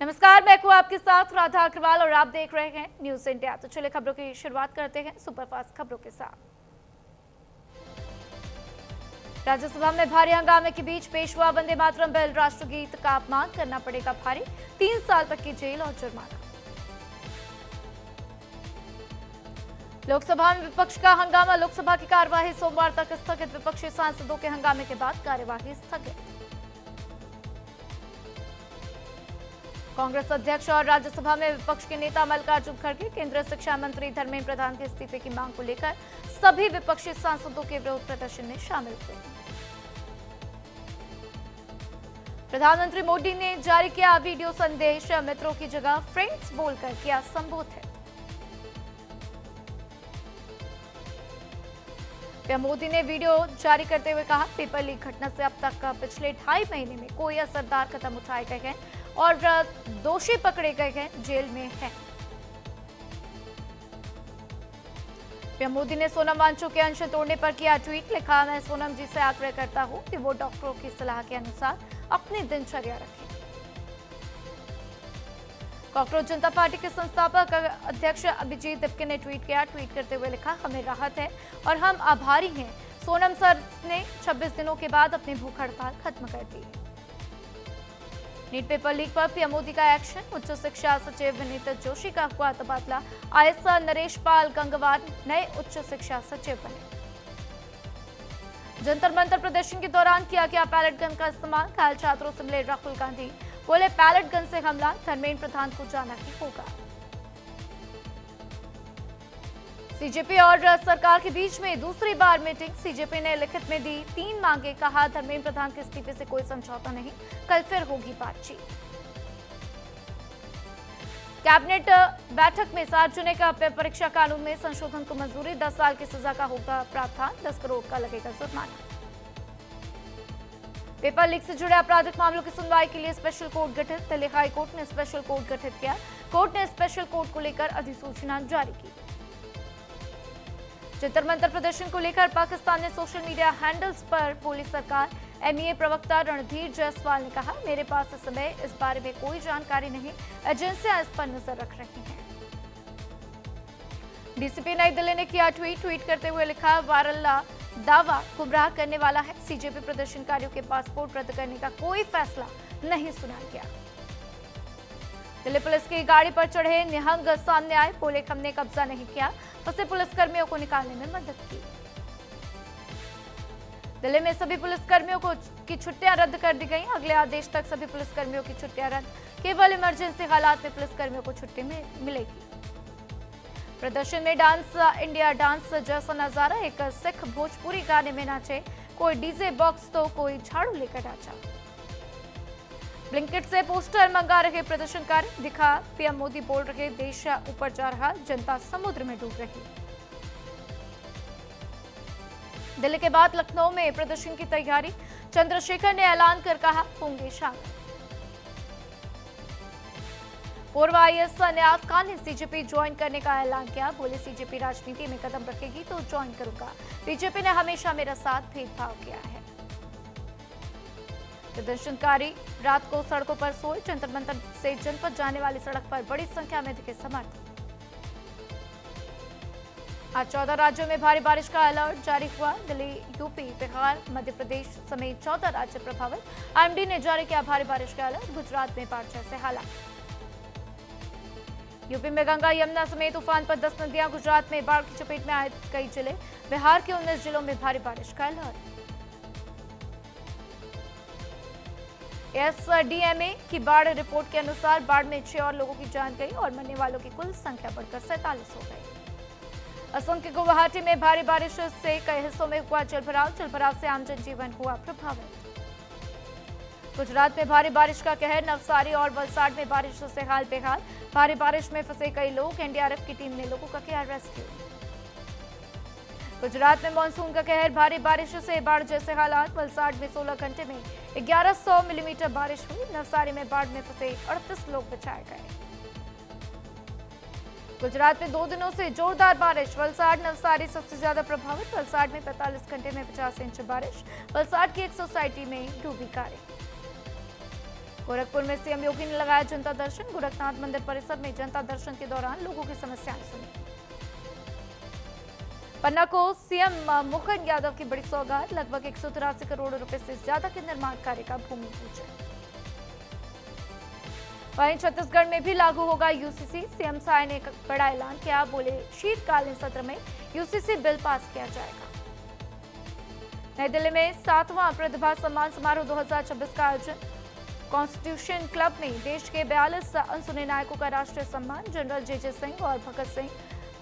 नमस्कार, मैं हूं आपके साथ राधा अग्रवाल और आप देख रहे हैं न्यूज इंडिया। तो चलिए खबरों की शुरुआत करते हैं सुपरफास्ट खबरों के साथ। राज्यसभा में भारी हंगामे के बीच पेश हुआ वंदे मातरम बिल। राष्ट्रगीत का अपमान करना पड़ेगा भारी, 3 साल तक की जेल और जुर्माना। लोकसभा में विपक्ष का हंगामा। लोकसभा की कार्यवाही सोमवार तक स्थगित। विपक्षी सांसदों के हंगामे के बाद कार्यवाही स्थगित। कांग्रेस अध्यक्ष और राज्यसभा में विपक्ष के नेता मल्लिकार्जुन खड़गे केंद्रीय शिक्षा मंत्री धर्मेंद्र प्रधान के इस्तीफे की मांग को लेकर सभी विपक्षी सांसदों के विरोध प्रदर्शन में शामिल हुए। प्रधानमंत्री मोदी ने जारी किया वीडियो संदेश। मित्रों की जगह फ्रेंड्स बोलकर किया संबोधित। पीएम मोदी ने वीडियो जारी करते हुए कहा, पेपर लीक घटना से अब तक पिछले 2.5 महीने में कोई असरदार कदम उठाए गए हैं और दोषी पकड़े गए हैं, जेल में हैं। पीएम मोदी ने सोनम वांगचुक के अनशन तोड़ने पर किया ट्वीट। लिखा, मैं सोनम जी से आग्रह करता हूं कि वो डॉक्टरों की सलाह के अनुसार अपनी दिनचर्या रखें। कॉकरोच जनता पार्टी के संस्थापक अध्यक्ष अभिजीत दिपके ने ट्वीट किया। ट्वीट करते हुए लिखा, हमें राहत है और हम आभारी हैं। सोनम सर ने 26 दिनों के बाद अपनी भूख हड़ताल खत्म कर दी। नीट पेपर लीक पर पीएम मोदी का एक्शन। उच्च शिक्षा सचिव विनीत जोशी का हुआ तबादला। आईएएस नरेश पाल गंगवार नए उच्च शिक्षा सचिव बने। जंतर मंतर प्रदर्शन के दौरान किया गया पैलेट गन का इस्तेमाल। घायल छात्रों से मिले राहुल गांधी, बोले पैलेट गन से हमला धर्मेंद्र प्रधान को जाना ही होगा। सीजेपी और सरकार के बीच में दूसरी बार मीटिंग। सीजेपी ने लिखित में दी 3 मांगे। कहा, धर्मेंद्र प्रधान के इस्तीफे से कोई समझौता नहीं, कल फिर होगी बातचीत। कैबिनेट बैठक में सार्वजनिक परीक्षा कानून में संशोधन को मंजूरी। 10 साल की सजा का होगा प्रावधान। 10 करोड़ का लगेगा जुर्माना। पेपर लीक से जुड़े आपराधिक मामलों की सुनवाई के लिए स्पेशल कोर्ट गठित। दिल्ली हाई कोर्ट ने स्पेशल कोर्ट गठित किया। कोर्ट ने स्पेशल कोर्ट को लेकर अधिसूचना जारी की। जंतर मंतर प्रदर्शन को लेकर पाकिस्तान ने सोशल मीडिया हैंडल्स पर बोली सरकार। एमईए प्रवक्ता रणधीर जायसवाल ने कहा, मेरे पास इस समय इस बारे में कोई जानकारी नहीं, एजेंसियां इस पर नजर रख रही हैं। डीसीपी नई दिल्ली ने किया ट्वीट करते हुए लिखा, वायरल दावा गुमराह करने वाला है। सीजेपी प्रदर्शनकारियों के पासपोर्ट रद्द करने का कोई फैसला नहीं सुनाया गया। दिल्ली पुलिस की गाड़ी पर चढ़े निहंग सामने आए, बोले हमने कब्जा नहीं किया, फंसे पुलिसकर्मियों को निकालने में मदद की। दिल्ली में सभी पुलिसकर्मियों की छुट्टियां रद्द कर दी गई। अगले आदेश तक सभी पुलिसकर्मियों की छुट्टियां रद्द। केवल इमरजेंसी हालात में पुलिसकर्मियों को छुट्टी मिलेगी। प्रदर्शन में डांस इंडिया डांस जैसा नजारा। एक सिख भोजपुरी गाने में नाचे, कोई डीजे बॉक्स तो कोई झाड़ू लेकर नाचा। ब्लिंकिट से पोस्टर मंगा रहे प्रदर्शनकारी। दिखा, पीएम मोदी बोल रहे देश ऊपर जा रहा, जनता समुद्र में डूब रही। दिल्ली के बाद लखनऊ में प्रदर्शन की तैयारी। चंद्रशेखर ने ऐलान कर कहा, होंगे शामिल। पूर्व आईएएस न्यास खान ने सीजेपी ज्वाइन करने का ऐलान किया। बोले, सीजेपी राजनीति में कदम रखेगी तो ज्वाइन करूंगा। बीजेपी ने हमेशा मेरा साथ भेदभाव किया है। प्रदर्शनकारी रात को सड़कों पर सोए। जंतर मंतर से जनपद जाने वाली सड़क पर बड़ी संख्या में दिखे समर्थक। आज 14 राज्यों में भारी बारिश का अलर्ट जारी हुआ। दिल्ली, यूपी, बिहार, मध्य प्रदेश समेत 14 राज्य प्रभावित। आईएमडी ने जारी किया भारी बारिश का अलर्ट। गुजरात में बाढ़ जैसे हालात। यूपी में गंगा यमुना समेत उफान पर 10 नदियां। गुजरात में बाढ़ की चपेट में आए कई जिले। बिहार के 19 जिलों में भारी बारिश का अलर्ट। एसडीएमए की बाढ़ रिपोर्ट के अनुसार बाढ़ में 6 और लोगों की जान गई और मरने वालों की कुल संख्या बढ़कर 47 हो गई। असम के गुवाहाटी में भारी बारिश से कई हिस्सों में हुआ जलभराव। जलभराव से आम जनजीवन हुआ प्रभावित। गुजरात में भारी बारिश का कहर। नवसारी और वलसाड में बारिश से हाल बेहाल। भारी बारिश में फंसे कई लोग। एनडीआरएफ की टीम ने लोगों का किया रेस्क्यू। गुजरात में मानसून का कहर। भारी बारिश से बाढ़ जैसे हालात। वलसाड में 16 घंटे में 1100 मिलीमीटर बारिश हुई। नवसारी में बाढ़ में फंसे 38 लोग बचाए गए। गुजरात में 2 दिनों से जोरदार बारिश। वलसाड, नवसारी सबसे ज्यादा प्रभावित। वलसाड में 45 घंटे में 50 इंच बारिश। वलसाड की एक सोसाइटी में डूबी कारें। गोरखपुर में सीएम योगी ने लगाया जनता दर्शन। गोरखनाथ मंदिर परिसर में जनता दर्शन के दौरान लोगों की समस्याएं सुनी। पन्ना को सीएम मोहन यादव की बड़ी सौगात, लगभग 183 करोड़ रुपए से ज्यादा के निर्माण कार्य का भूमि पूजन। वहीं छत्तीसगढ़ में भी लागू होगा यूसीसी। सीएम साय ने बड़ा ऐलान किया, बोले शीतकालीन सत्र में यूसीसी बिल पास किया जाएगा। नई दिल्ली में 7वां प्रतिभा सम्मान समारोह 2026 का आयोजन। कॉन्स्टिट्यूशन क्लब में देश के 42 अनसुने नायकों का राष्ट्रीय सम्मान। जनरल जे सिंह और भगत सिंह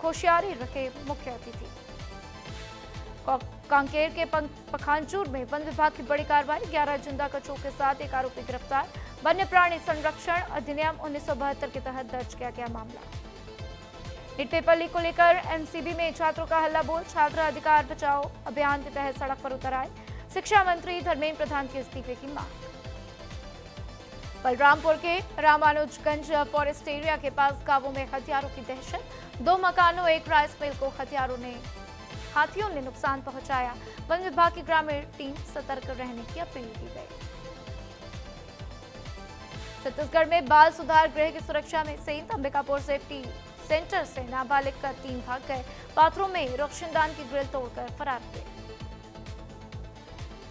कोश्यारी रखे मुख्य अतिथि। कांकेर के पखानजूर में वन विभाग की बड़ी कार्रवाई। 11 जिंदा कछुओं के साथ एक आरोपी गिरफ्तार। वन्य प्राणी संरक्षण अधिनियम 1972 के तहत दर्ज किया गया मामला। नीट पेपर लीक को लेकर एमसीबी में छात्रों का हल्ला बोल। छात्र अधिकार बचाओ अभियान के तहत सड़क पर उतर आए। शिक्षा मंत्री धर्मेंद्र प्रधान के इस्तीफे की मांग। बलरामपुर के रामानुजगंज फॉरेस्ट एरिया के पास गांवों में हथियारों की दहशत। 2 मकानों, एक राइस मिल को हाथियों ने नुकसान पहुंचाया। वन विभाग की ग्रामीण टीम सतर्क रहने की अपील की गई। छत्तीसगढ़ में बाल सुधार गृह की सुरक्षा में सेंध। अंबिकापुर सेफ्टी सेंटर से नाबालिग का 3 भाग गए। बाथरूम में रोशनदान की ग्रिल तोड़कर फरार हुए।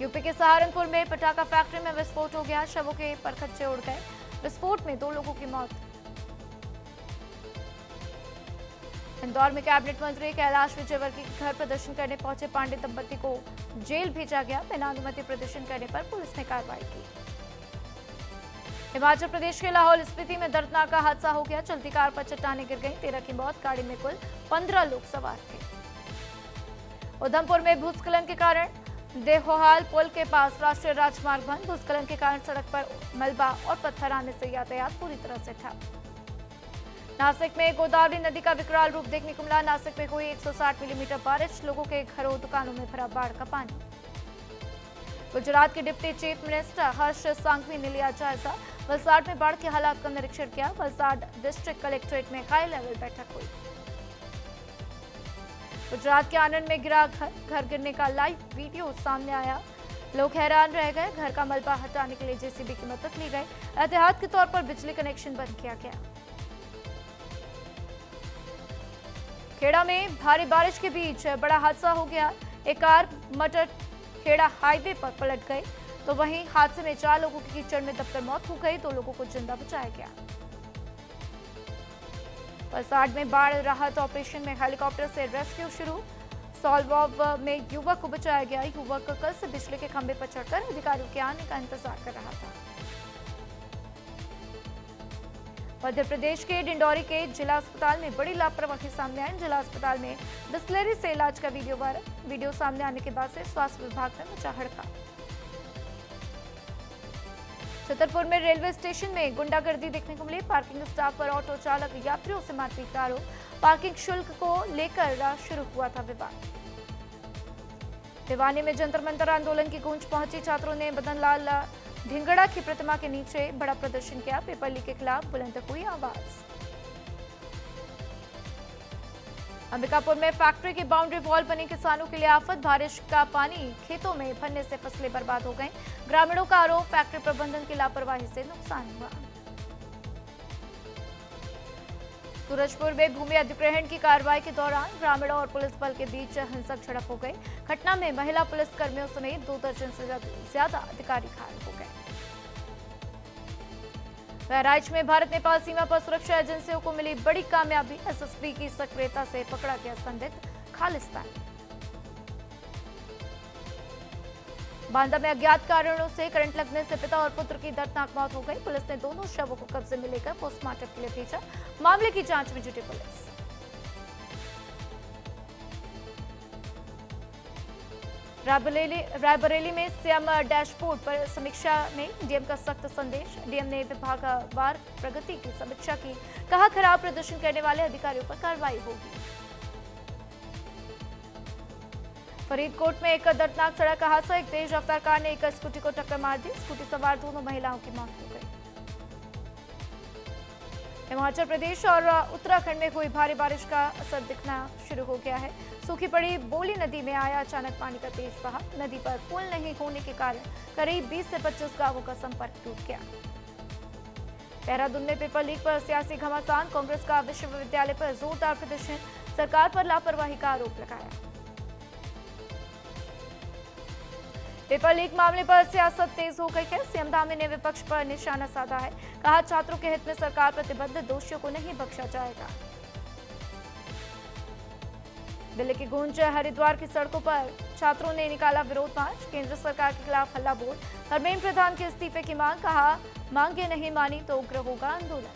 यूपी के सहारनपुर में पटाखा फैक्ट्री में विस्फोट हो गया। शवों के परखच्चे उड़ गए। विस्फोट में 2 लोगों की मौत। इंदौर में कैबिनेट मंत्री कैलाश विजयवर्गीय के घर प्रदर्शन करने पहुंचे पांडे दंपति को जेल भेजा गया। बिना अनुमति प्रदर्शन करने पर पुलिस ने कार्रवाई की। हिमाचल प्रदेश के लाहौल स्पीति में दर्दनाक हादसा हो गया। चलती कार पर चट्टानें गिर गईं। 13 की मौत। गाड़ी में कुल 15 लोग सवार थे। उधमपुर में भूस्खलन के कारण देहोहाल पुल के पास राष्ट्रीय राजमार्ग बंद। भूस्खलन के कारण सड़क पर मलबा और पत्थर आने से यातायात पूरी तरह से ठप। नासिक में गोदावरी नदी का विकराल रूप देखने को मिला। नासिक में हुई 160 मिलीमीटर बारिश। लोगों के घरों दुकानों में भरा बाढ़ का पानी। गुजरात के डिप्टी चीफ मिनिस्टर हर्ष सांघवी ने लिया जायजा। वलसाड में बाढ़ के हालात का निरीक्षण किया। वलसाड डिस्ट्रिक्ट कलेक्ट्रेट में हाई लेवल बैठक हुई। गुजरात के आनंद में गिरा घर गिरने का लाइव वीडियो सामने आया। लोग हैरान रह गए। घर का मलबा हटाने के लिए जेसीबी की मदद ली गई। एहतियात के तौर पर बिजली कनेक्शन बंद किया गया। खेड़ा में भारी बारिश के बीच बड़ा हादसा हो गया। एक कार मटर खेड़ा हाईवे पर पलट गई, तो वहीं हादसे में 4 लोगों की कीचड़ में दबकर मौत हो गई। 2 लोगों को जिंदा बचाया गया। वलसाड में बाढ़ राहत ऑपरेशन में हेलीकॉप्टर से रेस्क्यू शुरू। सॉल्वॉव में युवक को बचाया गया। युवक कल से बिजली के खंभे पर चढ़कर अधिकारियों के आने का इंतजार कर रहा था। मध्य प्रदेश के डिंडौरी के जिला अस्पताल में बड़ी लापरवाही सामने आई। जिला अस्पताल में बिस्लेरी से इलाज का वीडियो सामने आने के बाद से स्वास्थ्य विभाग में मचा हड़कंप। छतरपुर में रेलवे स्टेशन में गुंडागर्दी देखने को मिली। पार्किंग स्टाफ पर ऑटो चालक यात्रियों से मारपीट का आरोप। पार्किंग शुल्क को लेकर शुरू हुआ था विवाद। भिवानी में जंतर मंतर आंदोलन की गूंज पहुंची। छात्रों ने मदन लाल ढिंगड़ा की प्रतिमा के नीचे बड़ा प्रदर्शन किया। पेपर लीक के खिलाफ बुलंद हुई आवाज। अंबिकापुर में फैक्ट्री की बाउंड्री वॉल बनी। किसानों के लिए आफत। बारिश का पानी खेतों में भरने से फसलें बर्बाद हो गईं। ग्रामीणों का आरोप, फैक्ट्री प्रबंधन की लापरवाही से नुकसान हुआ। सूरजपुर में भूमि अधिग्रहण की कार्रवाई के दौरान ग्रामीणों और पुलिस बल के बीच हिंसक झड़प हो गई। घटना में महिला पुलिस कर्मियों समेत 2 दर्जन से ज्यादा अधिकारी घायल हो गए। बहराइच में भारत नेपाल सीमा पर सुरक्षा एजेंसियों को मिली बड़ी कामयाबी। एसएसबी की सक्रियता से पकड़ा गया संदिग्ध खालिस्तानी। बांदा में अज्ञात कारणों से करंट लगने से पिता और पुत्र की दर्दनाक मौत हो गई। पुलिस ने दोनों शवों को कब्जे में लेकर पोस्टमार्टम के लिए भेजा। मामले की जांच में जुटी पुलिस। रायबरेली में सीएम डैशबोर्ड पर समीक्षा में डीएम का सख्त संदेश। डीएम ने विभागवार प्रगति की समीक्षा की। कहा, खराब प्रदर्शन करने वाले अधिकारियों पर कार्रवाई होगी। फरीदकोट में एक दर्दनाक सड़क हादसा। एक तेज रफ्तार कार ने एक स्कूटी को टक्कर मार दी। स्कूटी सवार दोनों महिलाओं की मौत हो गई। हिमाचल प्रदेश और उत्तराखंड में हुई भारी बारिश का असर दिखना शुरू हो गया है। सूखी पड़ी बोली नदी में आया अचानक पानी का तेज बहाव। नदी पर पुल नहीं होने के कारण करीब 20 से 25 गांवों का संपर्क टूट गया। देहरादून में पेपर लीक पर सियासी घमासान, कांग्रेस का विश्वविद्यालय पर जोरदार प्रदर्शन, सरकार पर लापरवाही का आरोप लगाया। पेपर लीक मामले पर सियासत तेज हो गई है। सीएम धामी ने विपक्ष पर निशाना साधा है, कहा छात्रों के हित में सरकार प्रतिबद्ध, दोषियों को नहीं बख्शा जाएगा। दिल्ली की गूंज, हरिद्वार की सड़कों पर छात्रों ने निकाला विरोध मार्च, केंद्र सरकार के खिलाफ हल्ला बोल, धर्मेंद्र प्रधान के इस्तीफे की मांग, कहा मांगे नहीं मानी तो उग्र होगा आंदोलन।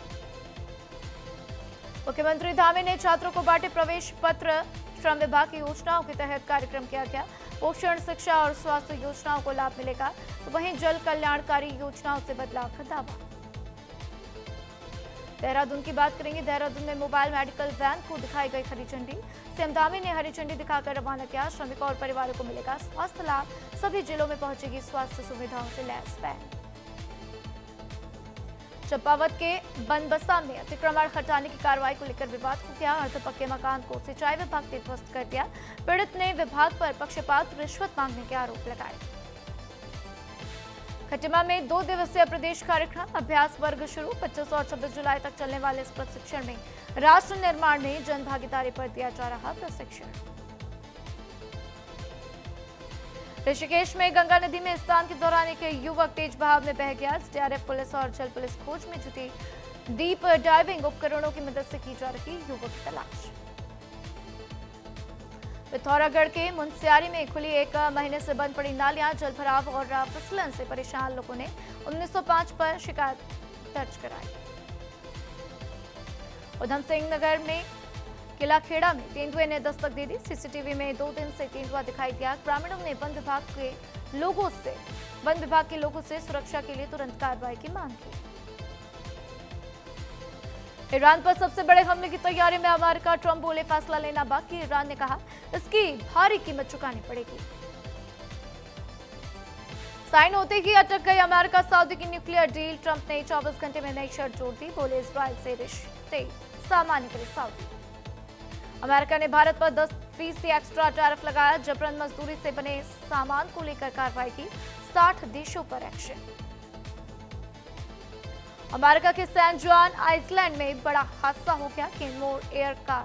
मुख्यमंत्री धामी ने छात्रों को बांटे प्रवेश पत्र, श्रम विभाग की योजनाओं के तहत कार्यक्रम किया गया, पोषण, शिक्षा और स्वास्थ्य योजनाओं को लाभ मिलेगा, तो वहीं जल कल्याणकारी योजनाओं से बदलाव का दावा। देहरादून की बात करेंगे। देहरादून में मोबाइल मेडिकल वैन को दिखाई गई हरी झंडी, सीएम धामी ने हरी झंडी दिखाकर रवाना किया, श्रमिकों और परिवारों को मिलेगा स्वास्थ्य लाभ, सभी जिलों में पहुंचेगी स्वास्थ्य सुविधाओं से लैस वैन। चंपावत के बनबसा में अतिक्रमण हटाने की कार्रवाई को लेकर विवाद हो गया, अर्धपक्के मकान को सिंचाई विभाग ने ध्वस्त कर दिया, पीड़ित ने विभाग पर पक्षपात, रिश्वत मांगने के आरोप लगाए। खटिमा में 2 दिवसीय प्रदेश कार्यक्रम, अभ्यास वर्ग शुरू, 25 और 26 जुलाई तक चलने वाले इस प्रशिक्षण में राष्ट्र निर्माण में जन भागीदारी पर दिया जा रहा प्रशिक्षण। ऋषिकेश में गंगा नदी में स्नान के दौरान एक युवक तेज बहाव में बह गया, एसडीआरएफ पुलिस और जल पुलिस खोज में जुटी, डीप डाइविंग उपकरणों की मदद से की जा रही युवक की तलाश। पिथौरागढ़ के मुनस्यारी में खुली 1 महीने से बंद पड़ी नालियां, जल भराव और फिसलन से परेशान लोगों ने 1905 पर शिकायत दर्ज कराई। उधम सिंह नगर में किला खेड़ा में तेंदुए ने दस्तक दे दी, सीसीटीवी में 2 दिन से तेंदुआ दिखाई दिया, ग्रामीणों ने वन विभाग के लोगों से सुरक्षा के लिए तुरंत कार्रवाई की मांग की। ईरान पर सबसे बड़े हमले की तैयारी में अमेरिका, ट्रंप बोले फैसला लेना बाकी, ईरान ने कहा इसकी भारी कीमत चुकानी पड़ेगी। साइन होते ही अटक गई अमेरिका सऊदी की न्यूक्लियर डील, ट्रंप ने 24 घंटे में नई शर्त जोड़ दी, बोले इजराइल से रिश्ते सामान्य करे सऊदी। अमेरिका ने भारत पर 10% एक्स्ट्रा टैरिफ लगाया, जबरन मजदूरी से बने सामान को लेकर कार्रवाई की, 60 देशों पर एक्शन। अमेरिका के सैन जुआन आइसलैंड में बड़ा हादसा हो गया, केनमोर एयर का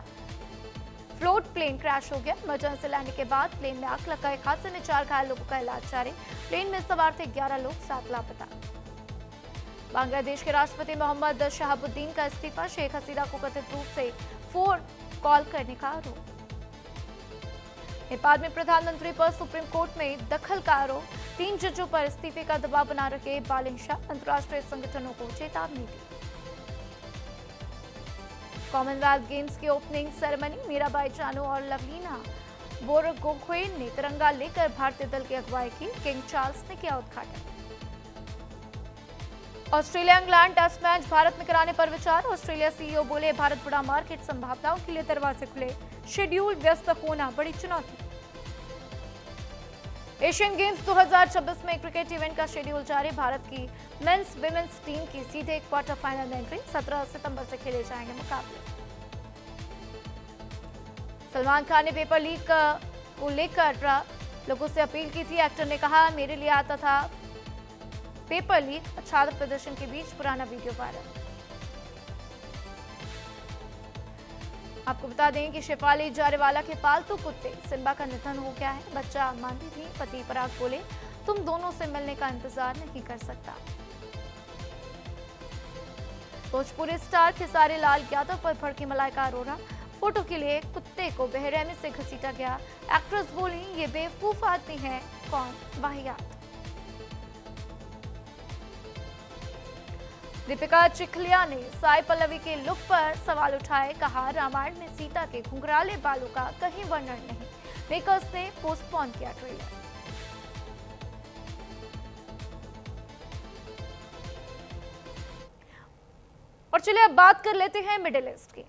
फ्लोट प्लेन क्रैश हो गया, इमरजेंसी लैंडिंग के बाद प्लेन में आग लग गई, हादसे में 4 घायल लोगों का इलाज जारी, प्लेन में सवार थे 11 लोग, 7 लापता। बांग्लादेश के राष्ट्रपति मोहम्मद शहाबुद्दीन का इस्तीफा, शेख हसीना को कथित रूप से फोन कॉल करने का आरोप। नेपाल में प्रधानमंत्री पर सुप्रीम कोर्ट में दखल का आरोप, 3 जजों पर इस्तीफे का दबाव बना रहे बालिंग शाह, अंतर्राष्ट्रीय संगठनों को चेतावनी दी। कॉमनवेल्थ गेम्स की ओपनिंग सेरेमनी, मीराबाई चानू और लवलीना बोरगोहेन ने तिरंगा लेकर भारतीय दल की अगुवाई की, किंग चार्ल्स ने किया उद्घाटन। Australia England test match Bharat में कराने पर विचार, ऑस्ट्रेलिया सीईओ बोले भारत बड़ा मार्केट, संभावनाओं के लिए दरवाजे खुले, शेड्यूल व्यस्त होना बड़ी चुनौती। एशियन गेम्स 2026 में क्रिकेट इवेंट का शेड्यूल जारी, भारत की मेंस विमेंस टीम की सीधे क्वार्टर फाइनल में एंट्री, 17 सितंबर से खेले जाएंगे मुकाबले। सलमान खान ने पेपर लीक को लेकर लोगों से अपील की थी, एक्टर ने कहा मेरे लिए आता था पेपर लीक, छात्र प्रदर्शन के बीच पुराना वीडियो वायरल। आपको बता दें कि शेफाली जारेवाला के पालतू कुत्ते सिम्बा का निधन हो गया है, बच्चा मानती थी, पति पराग बोले तुम दोनों से मिलने का इंतजार नहीं कर सकता। भोजपुरी स्टार खेसारी लाल यादव पर भड़की मलाइका अरोड़ा, फोटो के लिए कुत्ते को बेरहमी से घसीटा गया, एक्ट्रेस बोली ये बेवकूफ आदमी है, कौन वाहियात। दीपिका चिखलिया ने साई पल्लवी के लुक पर सवाल उठाए, कहा रामायण में सीता के घुंघराले बालों का कहीं वर्णन नहीं, मेकर्स ने पोस्टपोन किया ट्रेलर। और चलिए अब बात कर लेते हैं मिडिल ईस्ट की।